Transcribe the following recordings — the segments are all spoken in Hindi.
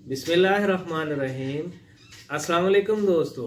बिस्मिल्लाहिर्रहमानिर्रहीम। अस्सलाम वालेकुम दोस्तों,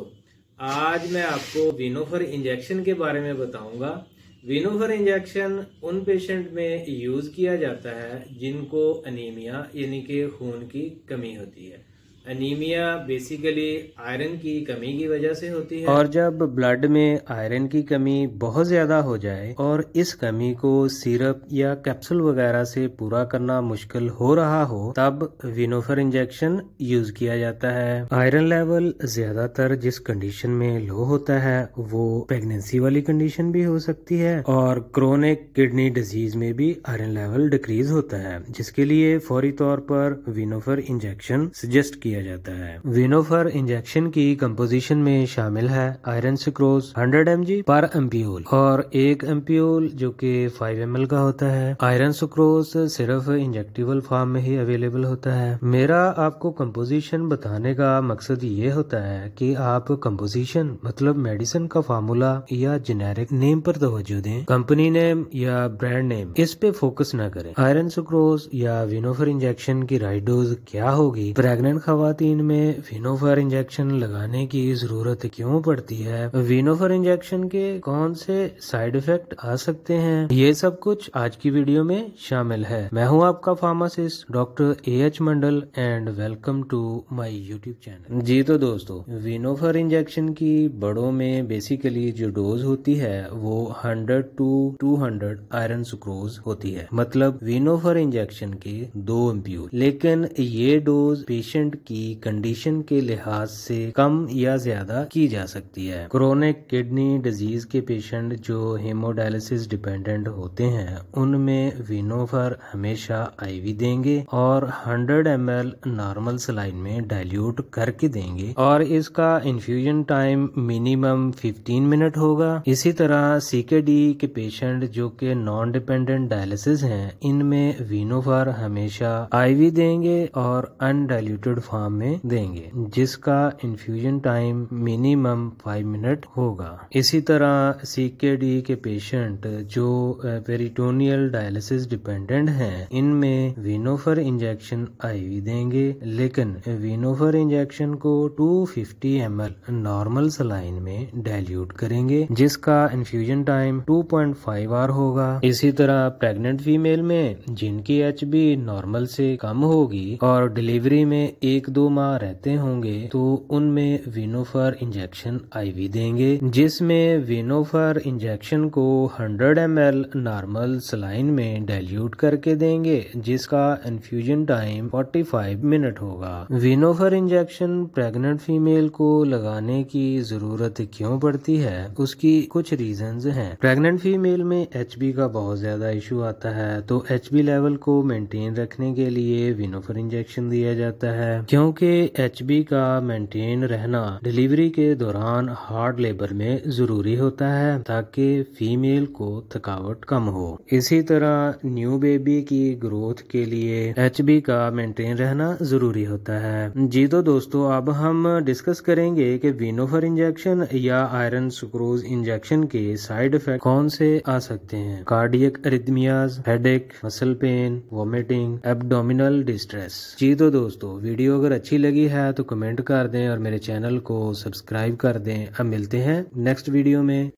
आज मैं आपको वीनोफर इंजेक्शन के बारे में बताऊंगा। वीनोफर इंजेक्शन उन पेशेंट में यूज़ किया जाता है जिनको अनीमिया यानी कि खून की कमी होती है। अनीमिया बेसिकली आयरन की कमी की वजह से होती है, और जब ब्लड में आयरन की कमी बहुत ज़्यादा हो जाए और इस कमी को सिरप या कैप्सूल वगैरह से पूरा करना मुश्किल हो रहा हो, तब वीनोफर इंजेक्शन यूज किया जाता है। आयरन लेवल ज्यादातर जिस कंडीशन में लो होता है वो प्रेगनेंसी वाली कंडीशन भी हो सकती है, और क्रोनिक किडनी डिजीज में भी आयरन लेवल डिक्रीज होता है, जिसके लिए फौरी तौर पर वीनोफर इंजेक्शन सजेस्ट किया जाता है। वीनोफर इंजेक्शन की कंपोजिशन में शामिल है आयरन सुक्रोज 100 mg पर एम्पियोल और 1 एम्पियोल जो कि 5 ml का होता है। आयरन सुक्रोज सिर्फ इंजेक्टेबल फॉर्म में ही अवेलेबल होता है। मेरा आपको कंपोजिशन बताने का मकसद ये होता है कि आप कंपोजिशन मतलब मेडिसिन का फार्मूला या जेनेरिक नेम पर तवज्जो दें, कंपनी नेम या ब्रांड नेम इस पे फोकस न करें। आयरन सुक्रोज या वीनोफर इंजेक्शन की राइट डोज क्या होगी, प्रेग्नेंट खवातीन में वीनोफर इंजेक्शन लगाने की जरूरत क्यों पड़ती है, वीनोफर इंजेक्शन के कौन से साइड इफेक्ट आ सकते हैं, ये सब कुछ आज की वीडियो में शामिल है। मैं हूं आपका pharmacist doctor AH Mandal and welcome to my YouTube channel. जी तो दोस्तों, वीनोफर इंजेक्शन की बड़ों में बेसिकली जो डोज होती है वो 100 to 200 आयरन सुक्रोज होती है, मतलब वीनोफर इंजेक्शन के 2 एम्पियोल। लेकिन ये डोज पेशेंट की कंडीशन के लिहाज से कम या ज्यादा की जा सकती है। क्रोनिक किडनी डिजीज के पेशेंट जो हेमोडायलिसिस डिपेंडेंट होते हैं उनमें वीनोफर हमेशा IV देंगे और 100 ml नॉर्मल सलाइन में डाइल्यूट करके देंगे, और इसका इन्फ्यूजन टाइम मिनिमम 15 मिनट होगा। इसी तरह CKD के पेशेंट जो कि नॉन डिपेंडेंट डायलिसिस हैं, इनमें वीनोफर हमेशा IV देंगे और अनडाइल्यूटेड फॉर्म में देंगे, जिसका इन्फ्यूजन टाइम मिनिमम 5 मिनट होगा। इसी तरह CKD के पेशेंट जो पेरिटोनियल डायलिसिस डिपेंडेंट हैं, इनमें वीनोफर इंजेक्शन IV देंगे, लेकिन वीनोफर इंजेक्शन को 250 ml नॉर्मल सलाइन में डाइल्यूट करेंगे, जिसका इन्फ्यूजन टाइम 2.5 आवर होगा। इसी तरह प्रेग्नेंट फीमेल में जिनकी HB नॉर्मल से कम होगी और डिलीवरी में 1-2 माह रहते होंगे, तो उनमें वीनोफर इंजेक्शन IV देंगे, जिसमें वीनोफर इंजेक्शन को 100 ml नॉर्मल सलाइन में डाइल्यूट करके देंगे, जिसका इन्फ्यूजन टाइम 45 मिनट होगा। वीनोफर इंजेक्शन प्रेग्नेंट फीमेल को लगाने की जरूरत क्यों पड़ती है, उसकी कुछ रीजंस हैं। प्रेग्नेंट फीमेल में HB का बहुत ज्यादा इशू आता है, तो HB लेवल को मेंटेन रखने के लिए वीनोफर इंजेक्शन दिया जाता है, क्योंकि HB का मेंटेन रहना डिलीवरी के दौरान हार्ड लेबर में जरूरी होता है ताकि फीमेल को थकावट कम हो। इसी तरह न्यू बेबी की ग्रोथ के लिए HB का मेंटेन रहना जरूरी होता है। जी तो दोस्तों, अब हम डिस्कस करेंगे कि वीनोफर इंजेक्शन या आयरन सुक्रोज इंजेक्शन के साइड इफेक्ट कौन से आ सकते हैं। Cardiac arrhythmias, headache, muscle pain, vomiting, abdominal distress. जी तो दोस्तों, वीडियो अगर अच्छी लगी है तो कमेंट कर दें और मेरे चैनल को सब्सक्राइब कर दें। अब मिलते हैं नेक्स्ट वीडियो में।